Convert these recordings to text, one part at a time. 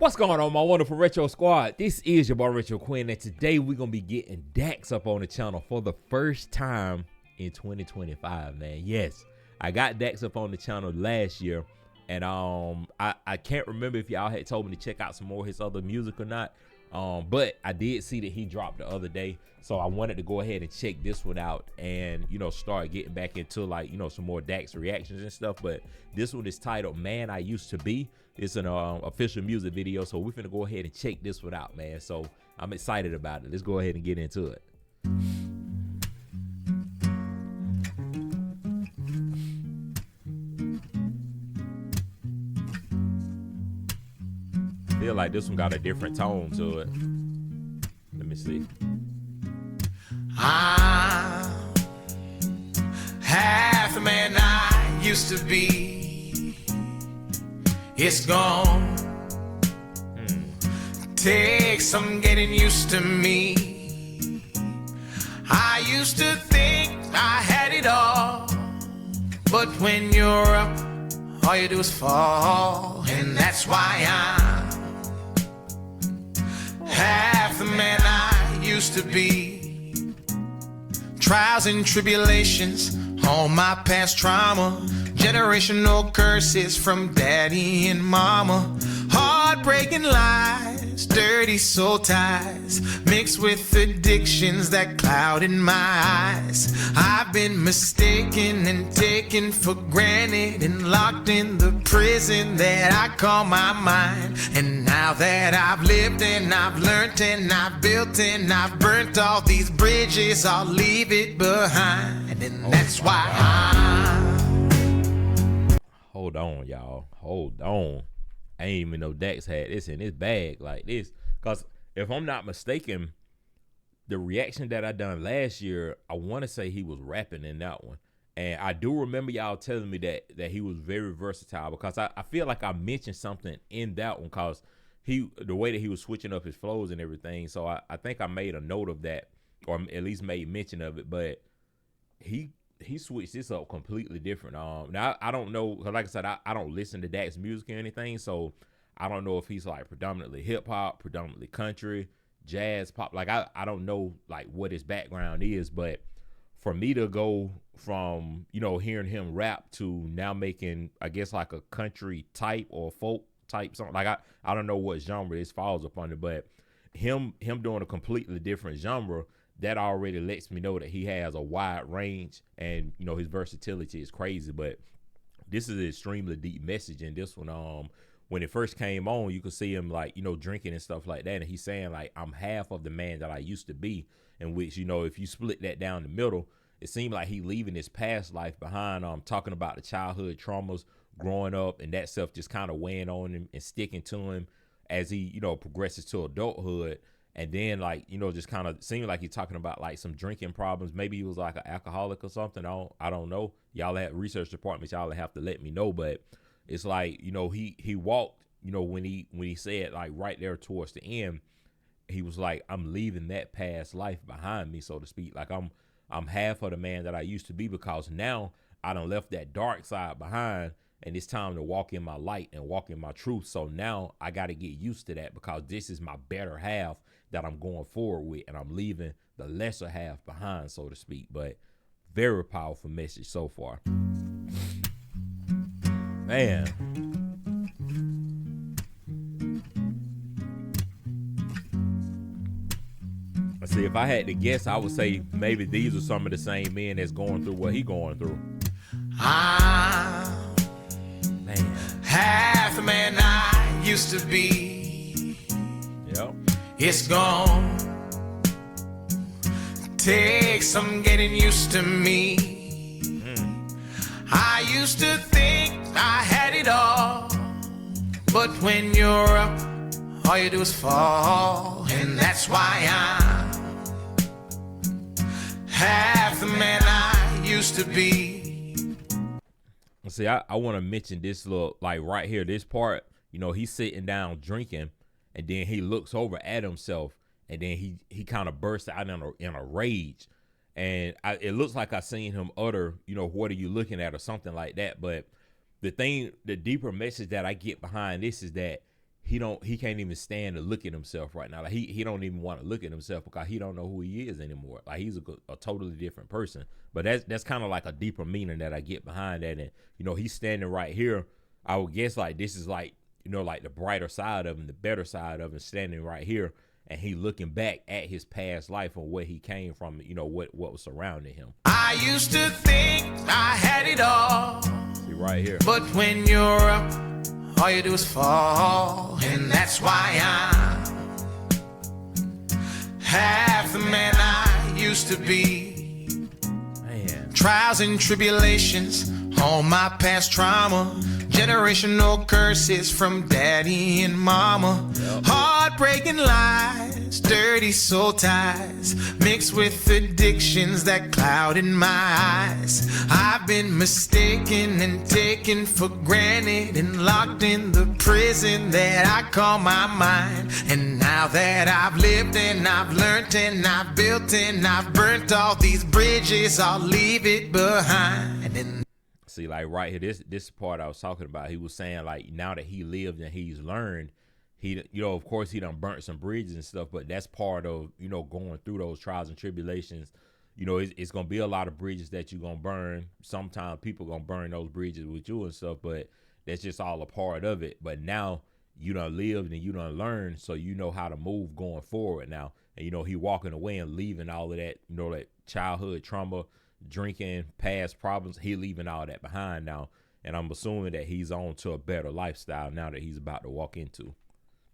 What's going on, my wonderful Retro Squad? This is your boy Retro Quin, and today we're going to be getting DAX up on the channel for the first time in 2025, man. Yes, I got DAX up on the channel last year, and I can't remember if y'all had told me to check out some more of his other music or not, but I did see that he dropped the other day, so I wanted to go ahead and check this one out and, you know, start getting back into, like, you know, some more DAX reactions and stuff. But this one is titled Man I Used to Be. It's an official music video, so we're finna go ahead and check this one out, man. So I'm excited about it. Let's go ahead and get into it. Feel like this one got a different tone to it. Let me see. I'm half the man I used to be. It's gone. Take some getting used to me. I used to think I had it all, but when you're up, all you do is fall. And that's why I'm half the man I used to be. Trials and tribulations, all my past trauma, generational curses from daddy and mama, heartbreaking lies, dirty soul ties, mixed with addictions that clouded my eyes. I've been mistaken and taken for granted and locked in the prison that I call my mind. And now that I've lived and I've learned and I've built and I've burnt all these bridges, I'll leave it behind. And that's why Hold on, y'all. Hold on. I ain't even know Dax had this in his bag like this. Because if I'm not mistaken, the reaction that I done last year, I want to say he was rapping in that one. And I do remember y'all telling me that he was very versatile, because I feel like I mentioned something in that one, because the way that he was switching up his flows and everything. So I think I made a note of that, or at least made mention of it. But he switched this up completely different. Now I don't know, cause like I said, I don't listen to Dax music or anything, so I don't know if he's like predominantly hip hop, predominantly country, jazz, pop. Like I don't know like what his background is, but for me to go from, you know, hearing him rap to now making, I guess, like a country type or folk type song, like I don't know what genre this falls up under, but him doing a completely different genre, that already lets me know that he has a wide range, and, you know, his versatility is crazy. But this is an extremely deep message in this one. When it first came on, you could see him, like, you know, drinking and stuff like that, and he's saying, like, I'm half of the man that I used to be, in which, you know, if you split that down the middle, it seemed like he leaving his past life behind, talking about the childhood traumas growing up, and that stuff just kind of weighing on him and sticking to him as he, you know, progresses to adulthood. And then, like, you know, just kind of seemed like he's talking about like some drinking problems. Maybe he was like an alcoholic or something. I don't know. Y'all at research departments, y'all have to let me know. But it's like, you know, he walked, you know, when he said, like, right there towards the end, he was like, I'm leaving that past life behind me, so to speak. Like, I'm half of the man that I used to be, because now I done left that dark side behind, and it's time to walk in my light and walk in my truth. So now I got to get used to that, because this is my better half that I'm going forward with, and I'm leaving the lesser half behind, so to speak. But very powerful message so far. Man. Let's see, if I had to guess, I would say maybe these are some of the same men that's going through what he going through. Man, half the man I used to be. Yep. It's gone. Take some getting used to me. I used to think I had it all, but when you're up, all you do is fall. And that's why I'm half the man I used to be. See, I want to mention this little, like, right here, this part. You know, he's sitting down drinking, and then he looks over at himself, and then he kind of bursts out in a rage. And it looks like I seen him utter, you know, what are you looking at, or something like that. But the deeper message that I get behind this is that he can't even stand to look at himself right now. Like he don't even want to look at himself because he don't know who he is anymore. Like he's a totally different person. But that's kind of like a deeper meaning that I get behind that. And he's standing right here. I would guess like this is like like the brighter side of him, the better side of him, standing right here, and he looking back at his past life and where he came from. What was surrounding him. I used to think I had it all. See right here. But when you're up, all you do is fall, and that's why I'm half the man I used to be. Man. Trials and tribulations, all my past trauma, generational curses from daddy and mama, heartbreaking lies, dirty soul ties, mixed with addictions that clouded my eyes. I've been mistaken and taken for granted and locked in the prison that I call my mind. And now that I've lived and I've learned and I've built and I've burnt all these bridges, I'll leave it behind. And see, like right here, this part I was talking about, he was saying like now that he lived and he's learned, he of course he done burnt some bridges and stuff, but that's part of going through those trials and tribulations. It's gonna be a lot of bridges that you're gonna burn. Sometimes people gonna burn those bridges with you and stuff, but that's just all a part of it. But now you done lived and you done learned, so you know how to move going forward now. And he walking away and leaving all of that, that childhood trauma, drinking, past problems, he leaving all that behind now. And I'm assuming that he's on to a better lifestyle now that he's about to walk into.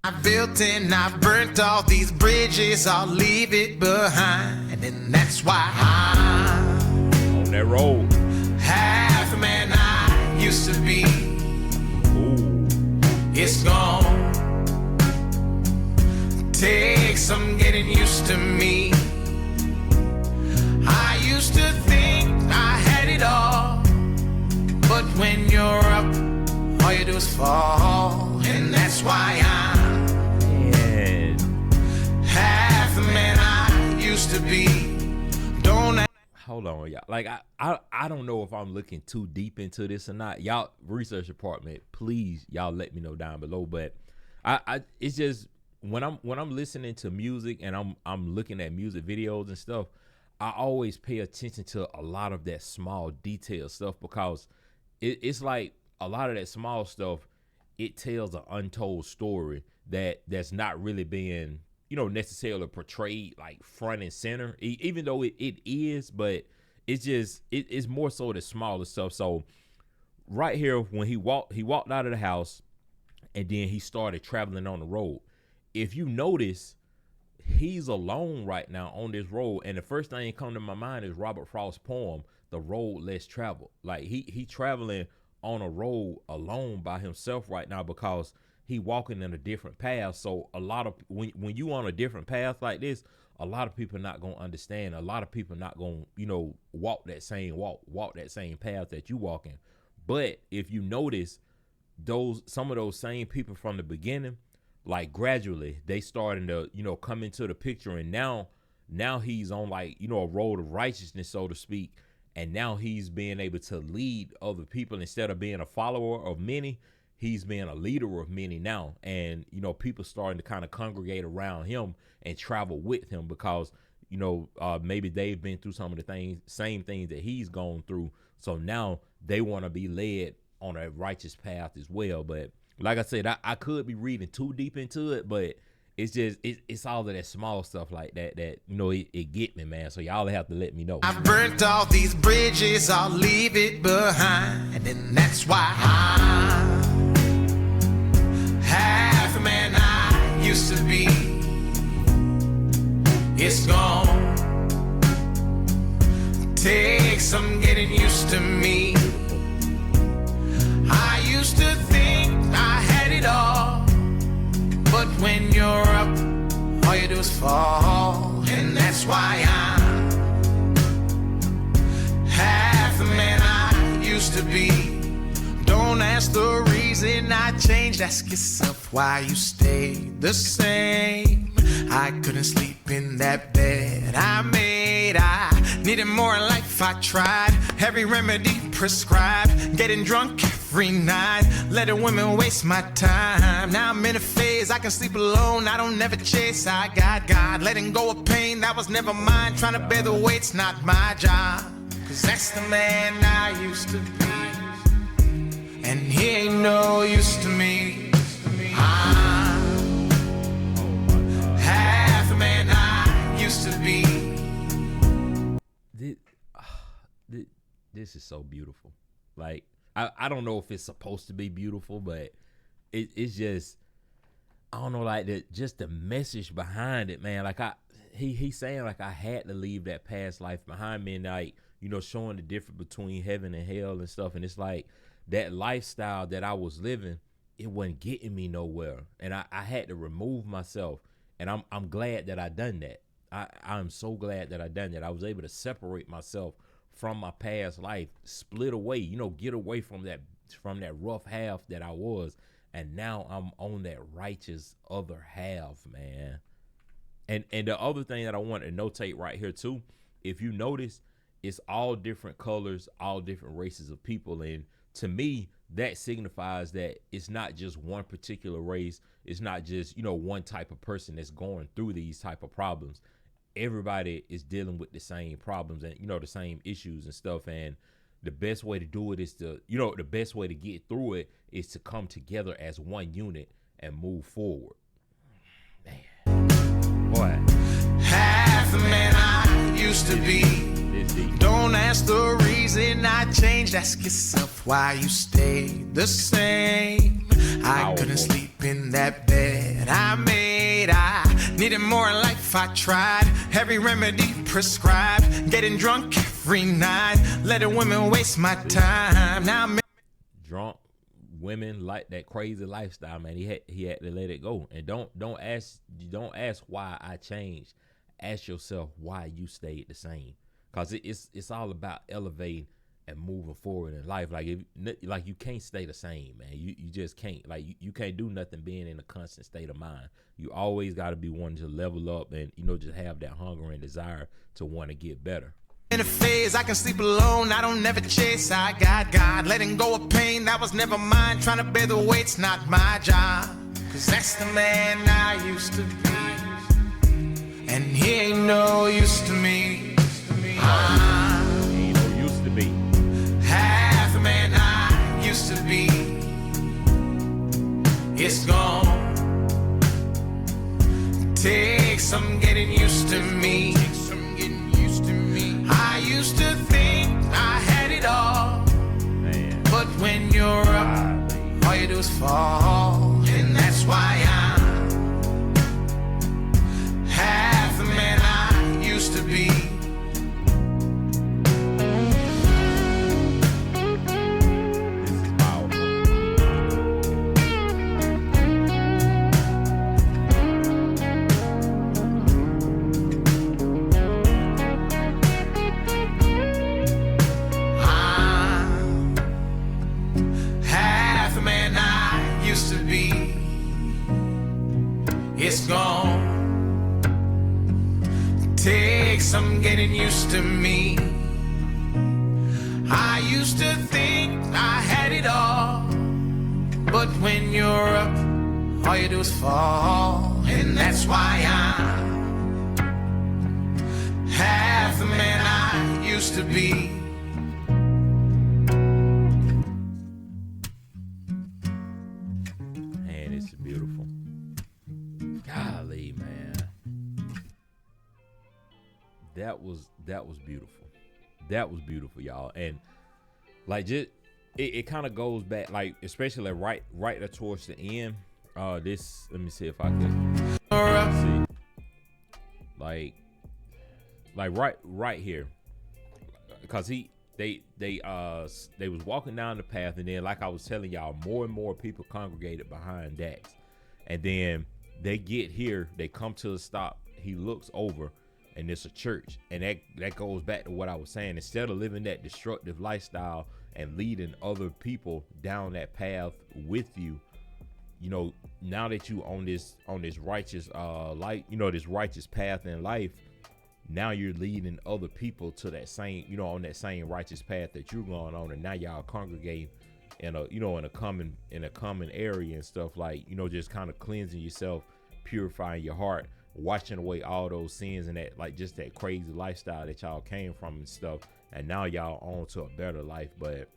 I built and I burnt all these bridges, I'll leave it behind. And that's why I'm on that road, half the man I used to be. Ooh. It's gone. Take some getting used to me. I used to think I had it all, but when you're up, all you do is fall, and that's why I'm half the man I used to be. Hold on, y'all. Like I don't know if I'm looking too deep into this or not. Y'all, research department, please, y'all let me know down below. But I it's just when I'm listening to music and I'm looking at music videos and stuff, I always pay attention to a lot of that small detail stuff because it's like a lot of that small stuff, it tells an untold story that's not really being, necessarily portrayed like front and center, even though it is, but it's more so the smaller stuff. So right here, when he walked out of the house and then he started traveling on the road. If you notice, he's alone right now on this road, and the first thing that come to my mind is Robert Frost's poem, "The Road Less Traveled." Like he traveling on a road alone by himself right now because he walking in a different path. So a lot of when you on a different path like this, a lot of people not gonna understand. A lot of people not gonna walk that same path that you walking. But if you notice, some of those same people from the beginning, like gradually they starting to come into the picture, and now he's on like a road of righteousness, so to speak, and now he's being able to lead other people instead of being a follower of many. He's being a leader of many now, and people starting to kind of congregate around him and travel with him because maybe they've been through some of the same things that he's gone through, so now they want to be led on a righteous path as well. But like I said, I could be reading too deep into it, but it's just it's all of that small stuff like that it get me, man. So y'all have to let me know. I've burnt all these bridges, I'll leave it behind, and that's why I'm half the man I used to be. It's gone. Take some getting used to me. I used to think I had it all, but when you're up, all you do is fall, and that's why I'm half the man I used to be. Don't ask the reason I changed, ask yourself why you stayed the same. I couldn't sleep in that bed I made. I needed more life, I tried every remedy prescribed, getting drunk every night, letting women waste my time. Now I'm in a phase, I can sleep alone, I don't never chase. I got God, letting go of pain that was never mine. Trying to bear the weight's not my job, cause that's the man I used to be, and he ain't no use to me. I'm half the man I used to be. This is so beautiful. Like, I don't know if it's supposed to be beautiful, but it's just, I don't know, like just the message behind it, man. Like he's saying like I had to leave that past life behind me, and like, you know, showing the difference between heaven and hell and stuff. And it's like that lifestyle that I was living, it wasn't getting me nowhere, and I had to remove myself. And I'm glad that I done that. I'm so glad that I done that. I was able to separate myself from my past life, split away, you know, get away from that rough half that I was, and now I'm on that righteous other half, man. And the other thing that I want to notate right here too, if you notice, it's all different colors, all different races of people, and to me, that signifies that it's not just one particular race. It's not just, you know, one type of person that's going through these type of problems. Everybody is dealing with the same problems and, you know, the same issues and stuff. And the best way to do it is to, you know, the best way to get through it is to come together as one unit and move forward. Man, boy. Half the man I used to be. Don't ask the reason I changed. Ask yourself why you stayed the same. I couldn't sleep in that bed I made. I needed more in life. I tried every remedy prescribed. Getting drunk every night, letting women waste my time. Now I'm drunk women, like that crazy lifestyle, man. He had to let it go. And don't ask why I changed. Ask yourself why you stayed the same. Cause it's all about elevating and moving forward in life. Like you can't stay the same, man. You just can't. Like you can't do nothing being in a constant state of mind. You always got to be wanting to level up and, you know, just have that hunger and desire to want to get better. In a phase, I can sleep alone, I don't never chase. I got God, letting go of pain that was never mine. Trying to bear the weight's not my job, cause that's the man I used to be, and he ain't no use to me. Ain't no used to be. Half the man I used to be, it's gone. Take some getting used to me. I used to think I had it all, man. But when you're up, all you do is fall, and that's why I'm half the man I used to be. It's gone. Take some getting used to me. I used to think I had it all, but when you're up, all you do is fall, and that's why I'm half the man I used to be. Man, it's beautiful. Golly, man. That was beautiful. That was beautiful, y'all. And like just it kind of goes back, like especially like right there towards the end. This, let me see if I can see. Like right here. Because they was walking down the path, and then like I was telling y'all, more and more people congregated behind DAX. And then they get here, they come to a stop, he looks over, and it's a church. And that goes back to what I was saying. Instead of living that destructive lifestyle and leading other people down that path with you, you know, now that you on this righteous light, you know, this righteous path in life, now you're leading other people to that same, you know, on that same righteous path that you're going on, and now y'all congregating in a, you know, in a common area and stuff, like, you know, just kind of cleansing yourself, purifying your heart, washing away all those sins and that, like, just that crazy lifestyle that y'all came from and stuff, and now y'all on to a better life. But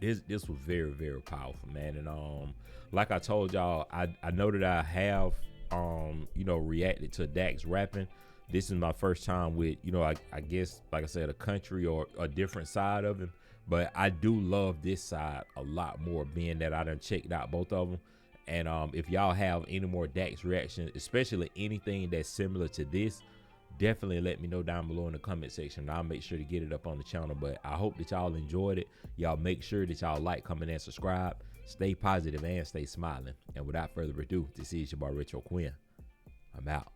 this was very, very powerful, man. And like I told y'all, I know that I have you know, reacted to DAX rapping. This is my first time with, you know, I guess, like I said, a country or a different side of him. But I do love this side a lot more, being that I done checked out both of them. And if y'all have any more DAX reactions, especially anything that's similar to this, definitely let me know down below in the comment section. I'll make sure to get it up on the channel. But I hope that y'all enjoyed it. Y'all make sure that y'all like, comment, and subscribe. Stay positive and stay smiling. And without further ado, this is your boy Retro Quin. I'm out.